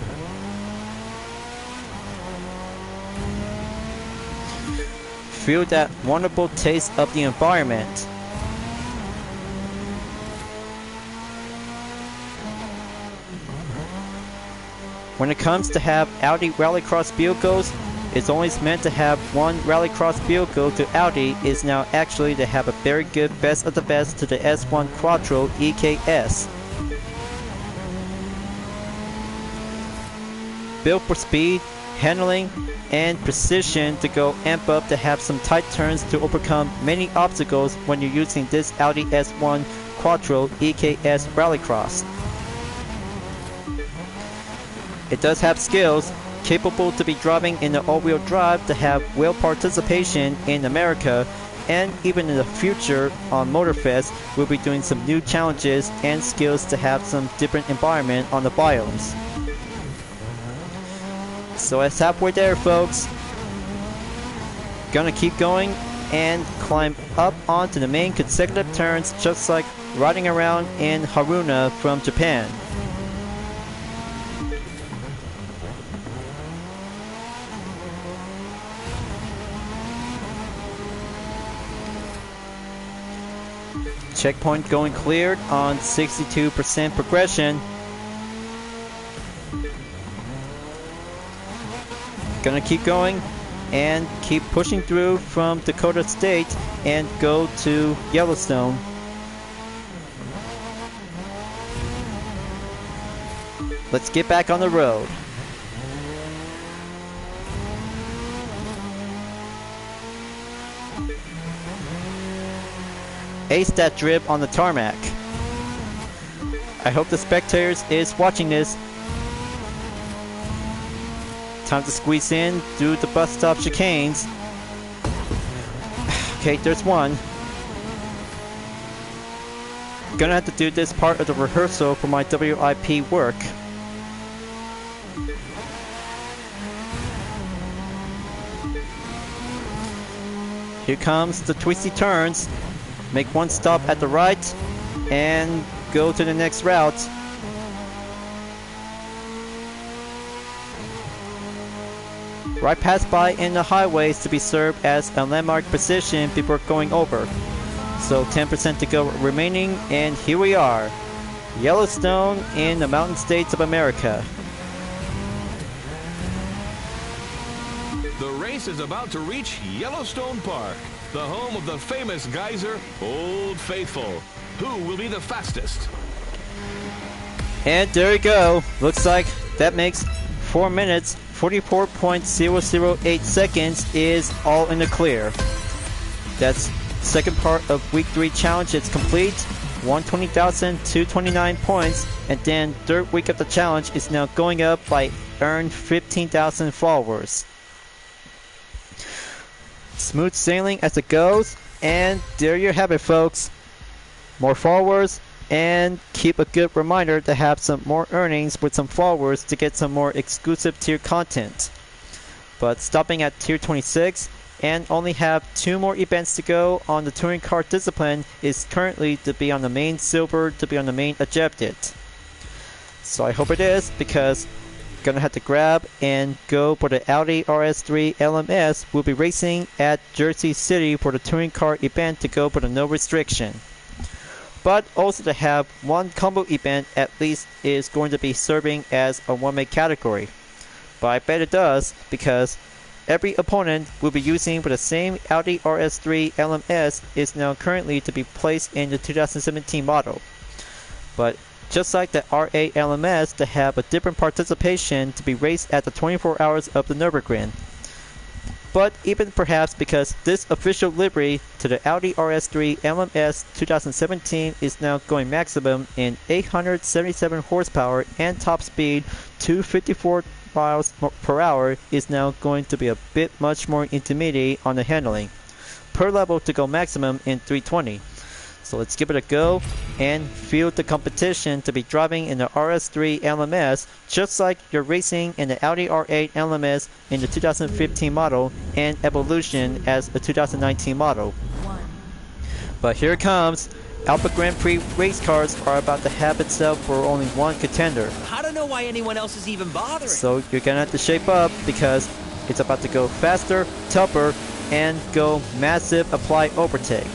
Feel that wonderful taste of the environment. When it comes to have Audi Rallycross vehicles, it's always meant to have one Rallycross vehicle to Audi is now actually to have a very good best of the best to the S1 Quattro EKS. Built for speed, handling, and precision to go amp up to have some tight turns to overcome many obstacles when you're using this Audi S1 Quattro EKS Rallycross. It does have skills capable to be driving in the all-wheel drive to have wheel participation in America, and even in the future on Motorfest we'll be doing some new challenges and skills to have some different environment on the biomes. So it's halfway there, folks. Gonna keep going and climb up onto the main consecutive turns just like riding around in Haruna from Japan. Checkpoint going cleared on 62% progression. Gonna keep going and keep pushing through from Dakota State and go to Yellowstone. Let's get back on the road. Ace that drip on the tarmac. I hope the spectators is watching this. Time to squeeze in through the bus stop chicanes. Okay, there's one. Gonna have to do this part of the rehearsal for my WIP work. Here comes the twisty turns. Make one stop at the right and go to the next route. Right past by in the highways to be served as a landmark position before going over. So 10% to go remaining, and here we are. Yellowstone in the Mountain States of America. The race is about to reach Yellowstone Park, the home of the famous geyser, Old Faithful. Who will be the fastest? And there we go. Looks like that makes 4 minutes, 44.008 seconds is all in the clear. That's second part of week 3 challenge. It's complete. 120,229 points. And then third week of the challenge is now going up by earned 15,000 followers. Smooth sailing as it goes, and there you have it, folks. More followers, and keep a good reminder to have some more earnings with some followers to get some more exclusive tier content. But stopping at tier 26 and only have 2 more events to go on the touring car discipline is currently to be on the main silver, to be on the main objective. So I hope it is, because gonna have to grab and go for the Audi RS3 LMS. We'll be racing at Jersey City for the touring car event to go for the no restriction. But also to have one combo event at least is going to be serving as a one-way category. But I bet it does, because every opponent will be using for the same Audi RS3 LMS is now currently to be placed in the 2017 model. But just like the RA LMS, to have a different participation to be raced at the 24 hours of the Nürburgring. but even perhaps because this official livery to the Audi RS3 LMS 2017 is now going maximum in 877 horsepower and top speed 254 miles per hour is now going to be a bit much more intermediate on the handling per level to go maximum in 320. So let's give it a go and feel the competition to be driving in the RS3 LMS just like you're racing in the Audi R8 LMS in the 2015 model and Evolution as a 2019 model. But here it comes. Alpha Grand Prix race cars are about to have itself for only one contender. I don't know why anyone else is even bothering. So you're gonna have to shape up because it's about to go faster, tougher, and go massive apply overtake.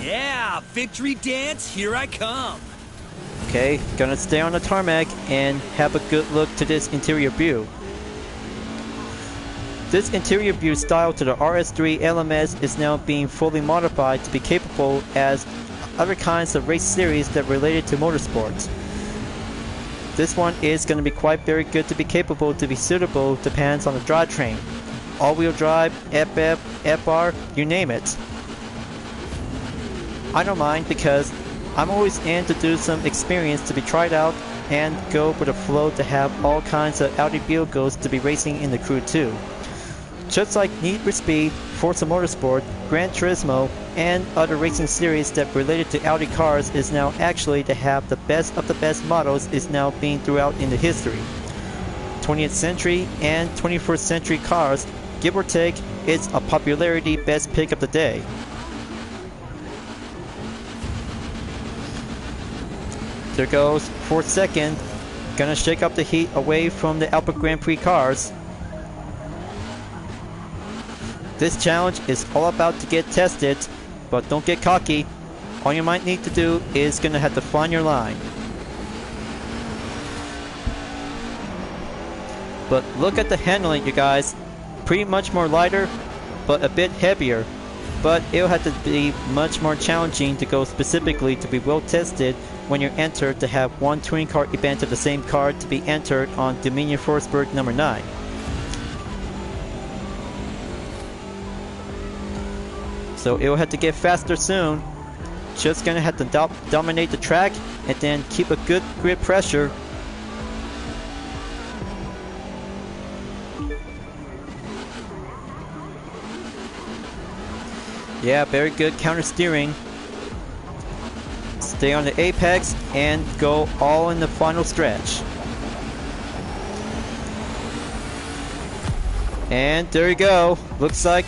Yeah, victory dance, here I come. Okay, gonna stay on the tarmac and have a good look to this interior view. This interior view style to the RS3 LMS is now being fully modified to be capable as other kinds of race series that related to motorsports. This one is going to be quite very good to be capable to be suitable depends on the drivetrain. All-wheel drive, FF, FR, you name it. I don't mind because I'm always in to do some experience to be tried out and go with the flow to have all kinds of Audi vehicles to be racing in the Crew 2. Just like Need for Speed, Forza Motorsport, Gran Turismo, and other racing series that related to Audi cars is now actually to have the best of the best models is now being throughout in the history. 20th century and 21st century cars, give or take, it's a popularity best pick of the day. There goes 4th second, gonna shake up the heat away from the Alpha Grand Prix cars. This challenge is all about to get tested, but don't get cocky. All you might need to do is gonna have to find your line. But look at the handling, you guys. Pretty much more lighter, but a bit heavier. But it'll have to be much more challenging to go specifically to be well tested when you're entered to have one touring car event of the same car to be entered on Dominion Forsberg number 9. So it will have to get faster soon. Just gonna have to dominate the track and then keep a good grip pressure. Yeah, very good counter steering. Stay on the apex and go all in the final stretch. And there you go. Looks like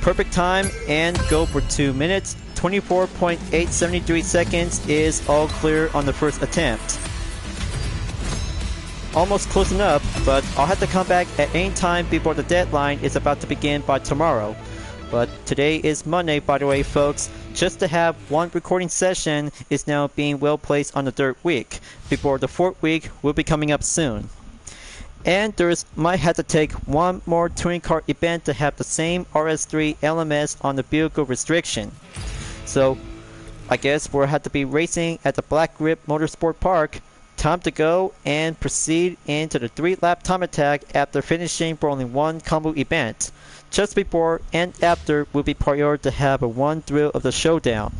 perfect time and go for 2 minutes. 24.873 seconds is all clear on the first attempt. Almost close enough, but I'll have to come back at any time before the deadline is about to begin by tomorrow. But today is Monday, by the way, folks. Just to have one recording session is now being well placed on the 3rd week, before the 4th week will be coming up soon. And might have to take one more touring car event to have the same RS3 LMS on the vehicle restriction. So I guess we'll have to be racing at the Black Grip Motorsport Park. Time to go and proceed into the 3-lap time attack after finishing for only one combo event. Just before and after will be prior to have a one thrill of the showdown.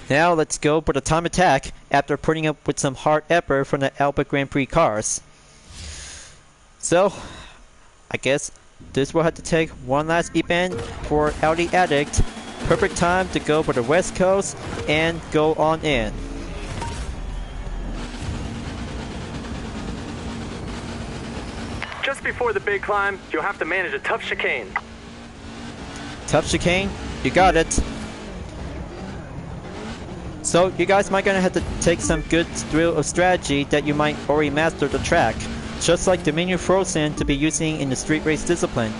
Now let's go for the time attack after putting up with some hard effort from the Alpha Grand Prix cars. So, I guess this will have to take one last event for Audi Addict. Perfect time to go for the West Coast and go on in. Just before the big climb, you'll have to manage a tough chicane. Tough chicane? You got it. So you guys might gonna have to take some good thrill of strategy that you might already master the track. Just like Dominion Frozen to be using in the street race discipline.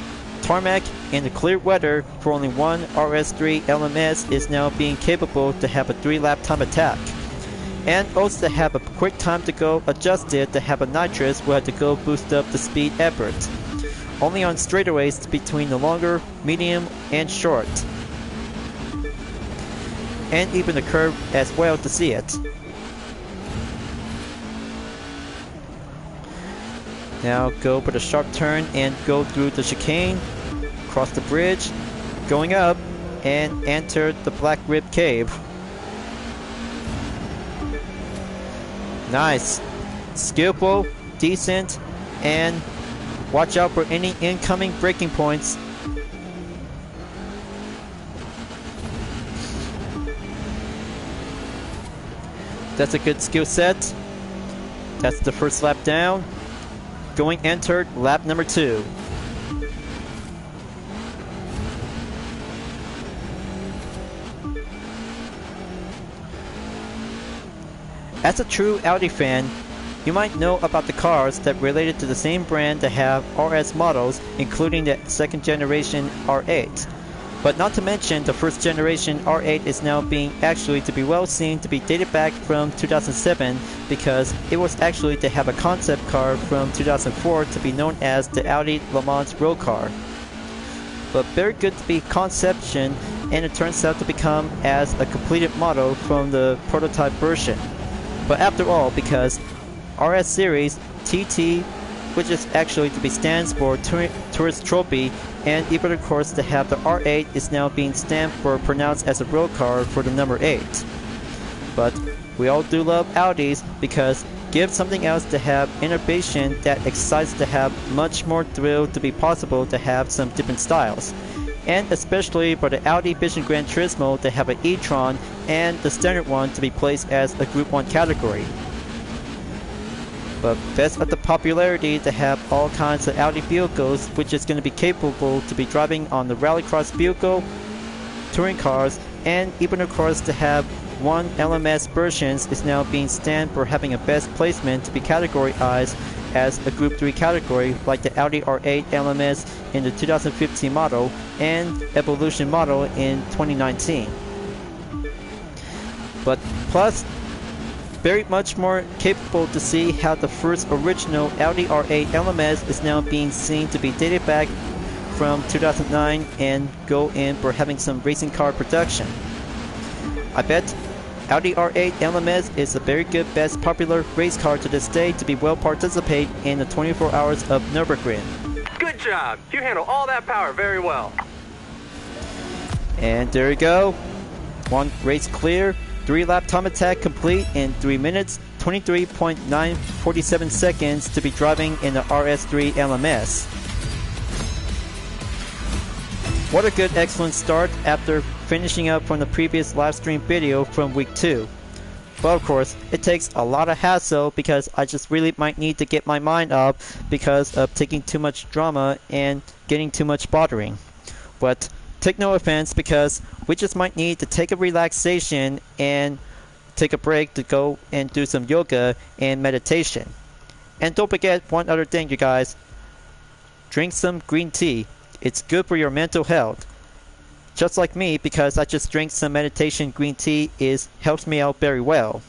Tarmac in the clear weather for only one RS3 LMS is now being capable to have a 3-lap time attack. And also to have a quick time to go adjusted to have a nitrous will have to go boost up the speed effort. Only on straightaways between the longer, medium, and short. And even the curve as well to see it. Now go for the sharp turn and go through the chicane, cross the bridge, going up, and enter the Black Rib Cave. Nice. Skillful, decent, and watch out for any incoming braking points. That's a good skill set. That's the first lap down. Going entered, lap number 2. As a true Audi fan, you might know about the cars that related to the same brand that have RS models, including the second generation R8. But not to mention the first generation R8 is now being actually to be well seen to be dated back from 2007 because it was actually to have a concept car from 2004 to be known as the Audi Le Mans road car. But very good to be conception, and it turns out to become as a completed model from the prototype version. But after all, because RS Series TT, which is actually to be stands for Tourist Trophy, and even of course to have the R8 is now being stamped for pronounced as a road car for the number 8. But we all do love Audis because give something else to have innovation that excites to have much more thrill to be possible to have some different styles. And especially for the Audi Vision Gran Turismo to have an e-tron and the standard one to be placed as a Group 1 category. But best of the popularity to have all kinds of Audi vehicles which is going to be capable to be driving on the rallycross vehicle, touring cars, and even of course to have one LMS versions is now being stamped for having a best placement to be categorized as a Group 3 category like the Audi R8 LMS in the 2015 model and Evolution model in 2019. But plus, very much more capable to see how the first original Audi R8 LMS is now being seen to be dated back from 2009 and go in for having some racing car production. I bet Audi R8 LMS is a very good best popular race car to this day to be well participate in the 24 hours of Nürburgring. Good job! You handle all that power very well. And there you go. One race clear. 3-lap time attack complete in 3 minutes, 23.947 seconds to be driving in the RS3 LMS. What a good excellent start after finishing up from the previous live stream video from week 2. But of course, it takes a lot of hassle because I just really might need to get my mind up because of taking too much drama and getting too much bothering. But take no offense because we just might need to take a relaxation and take a break to go and do some yoga and meditation. And don't forget one other thing, you guys. Drink some green tea. It's good for your mental health. Just like me, because I just drank some meditation green tea, helps me out very well.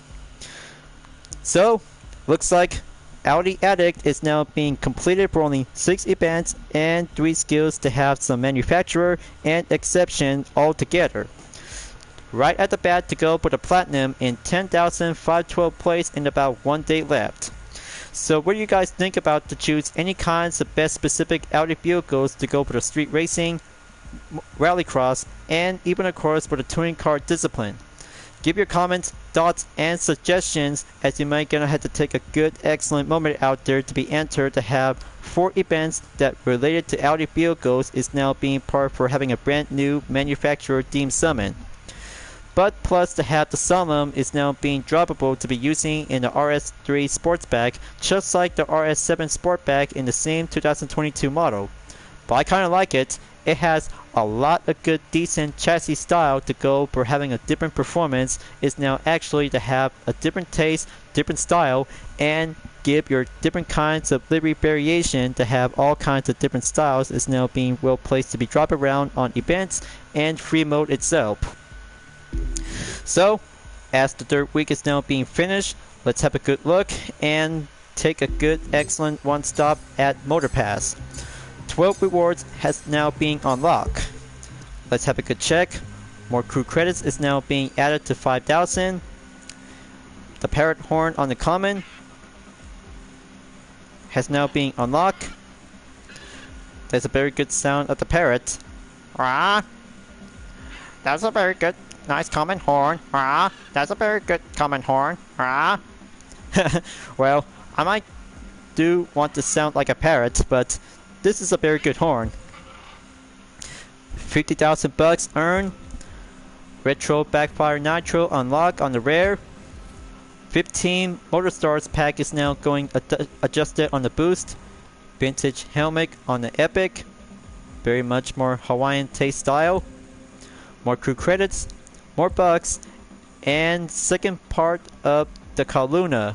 So, looks like Audi Addict is now being completed for only 6 events and 3 skills to have some manufacturer and exception all together. Right at the bat to go for the platinum in 10,512 place in about 1 day left. So what do you guys think about to choose any kinds of best specific Audi vehicles to go for the street racing, rallycross, and even of course for the touring car discipline? Give your comments, thoughts, and suggestions as you might gonna have to take a good excellent moment out there to be entered to have 4 events that related to Audi vehicles is now being part for having a brand new manufacturer themed summon. But plus to have the Solemn is now being droppable to be using in the RS3 Sportsback just like the RS7 Sportback in the same 2022 model. But I kinda like it. It has a lot of good decent chassis style to go for having a different performance is now actually to have a different taste, different style, and give your different kinds of livery variation to have all kinds of different styles is now being well placed to be dropped around on events and free mode itself. So, as the third week is now being finished, let's have a good look and take a good excellent one stop at Motor Pass. 12 rewards has now being unlocked. Let's have a good check. More crew credits is now being added to 5,000. The parrot horn on the common has now been unlocked. There's a very good sound of the parrot. Ah, that's a very good, nice common horn. Ah, that's a very good common horn. Ah. Well, I might do want to sound like a parrot, but this is a very good horn. 50,000 bucks earned. Retro Backfire Nitro unlock on the rare. 15 Motor Stars pack is now going adjusted on the boost. Vintage helmet on the Epic. Very much more Hawaiian taste style. More crew credits, more bucks, and second part of the Kaluna.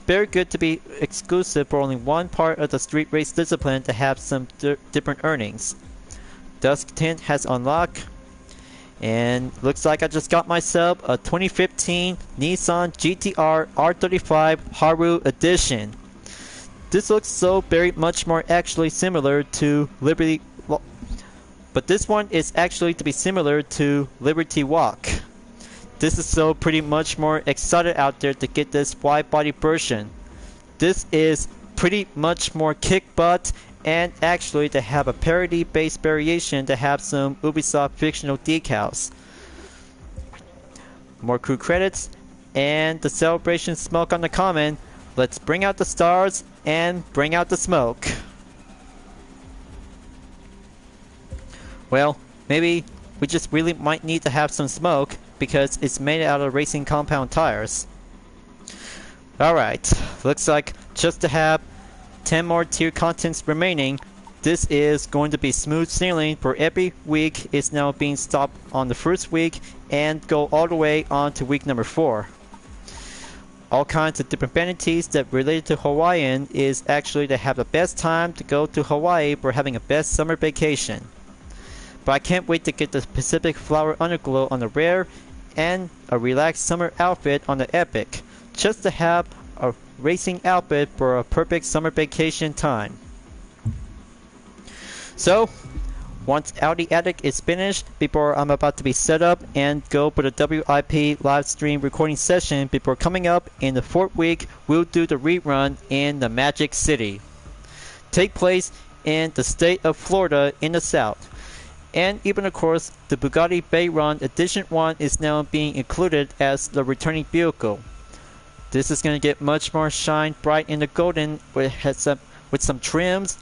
Very good to be exclusive for only one part of the street race discipline to have some different earnings. Dusk Tint has unlocked. And looks like I just got myself a 2015 Nissan GT-R R35 Haru Edition. This looks so very much more actually similar to Liberty, but this one is actually to be similar to Liberty Walk. This is so pretty much more excited out there to get this wide body version. This is pretty much more kick butt, and actually to have a parody based variation to have some Ubisoft fictional decals. More crew credits and the celebration smoke on the common. Let's bring out the stars and bring out the smoke. Well, maybe we just really might need to have some smoke because it's made out of racing compound tires. Alright, looks like just to have 10 more tier contents remaining. This is going to be smooth sailing for every week. It's now being stopped on the first week and go all the way on to week number 4. All kinds of different vanities that related to Hawaiian is actually to have the best time to go to Hawaii for having a best summer vacation. But I can't wait to get the Pacific Flower Underglow on the rare and a relaxed summer outfit on the Epic, just to have a racing outfit for a perfect summer vacation time. So, once Audi Addict is finished, before I'm about to be set up and go for the WIP live stream recording session, before coming up in the 4th week, we'll do the rerun in the Magic City. Take place in the state of Florida in the south. And even of course, the Bugatti Veyron Edition 1 is now being included as the returning vehicle. This is going to get much more shine bright in the golden with some trims.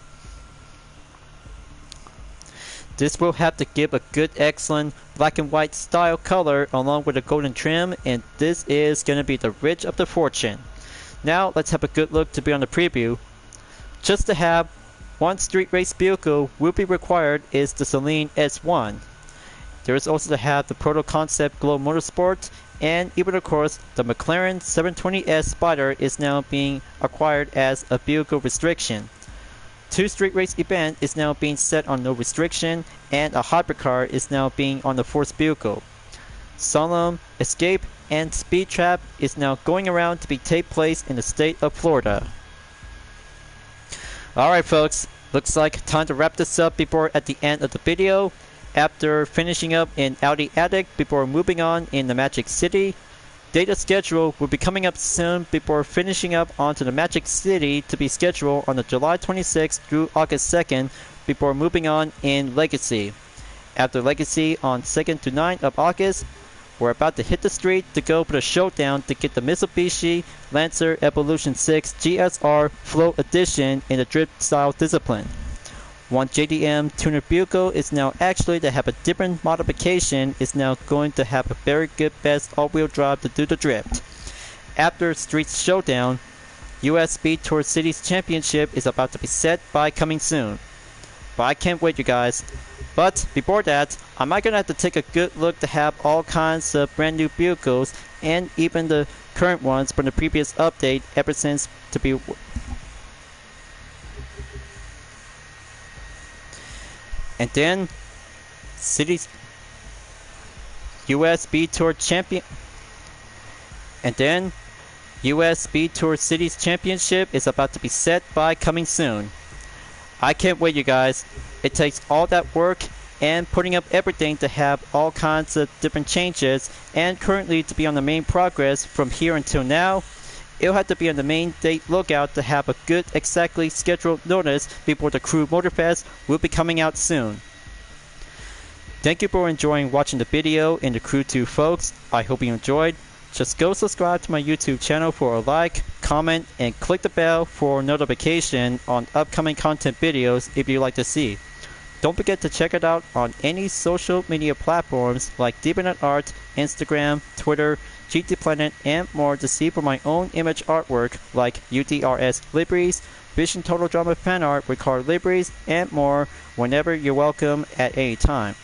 This will have to give a good excellent black and white style color along with a golden trim, and this is going to be the rich of the fortune. Now let's have a good look to be on the preview. Just to have one street race vehicle will be required is the Celine S1. There is also to have the Proto Concept Glow Motorsport, and even of course the McLaren 720S Spider is now being acquired as a vehicle restriction. 2 street race event is now being set on no restriction, and a hypercar is now being on the 4th vehicle. Solemn, Escape, and Speed Trap is now going around to be take place in the state of Florida. Alright folks, looks like time to wrap this up before at the end of the video. After finishing up in Audi Addict before moving on in the Magic City. Data schedule will be coming up soon before finishing up onto the Magic City to be scheduled on the July 26th through August 2nd before moving on in Legacy. After Legacy on 2nd to 9th of August, we're about to hit the street to go for the showdown to get the Mitsubishi Lancer Evolution 6 GSR Flow Edition in the drift style discipline. One JDM tuner vehicle is now actually to have a different modification, is now going to have a very good best all-wheel drive to do the drift. After Street Showdown, US Speed Tour Cities Championship is about to be set by coming soon. But I can't wait you guys. But before that, I might gonna have to take a good look to have all kinds of brand new vehicles and even the current ones from the previous update ever since to be. And then Cities US Speed Tour Champion. And then US Speed Tour Cities Championship is about to be set by coming soon. I can't wait you guys. It takes all that work and putting up everything to have all kinds of different changes and currently to be on the main progress from here until now. It'll have to be on the main date lookout to have a good exactly scheduled notice before the Crew Motorfest will be coming out soon. Thank you for enjoying watching the video in the Crew 2 folks. I hope you enjoyed. Just go subscribe to my YouTube channel for a like, comment, and click the bell for notification on upcoming content videos if you'd like to see. Don't forget to check it out on any social media platforms like DeviantArt, Instagram, Twitter, GT Planet, and more to see for my own image artwork like UDRS liveries, Vision Total Drama fan art with card liveries, and more whenever you're welcome at any time.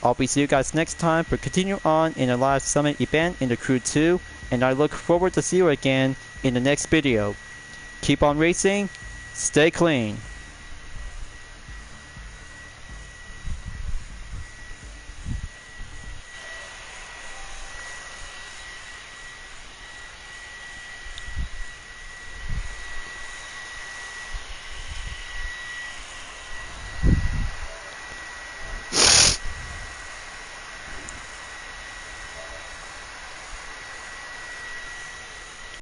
I'll be seeing you guys next time for continue on in the live summit event in the Crew 2, and I look forward to see you again in the next video. Keep on racing, stay clean.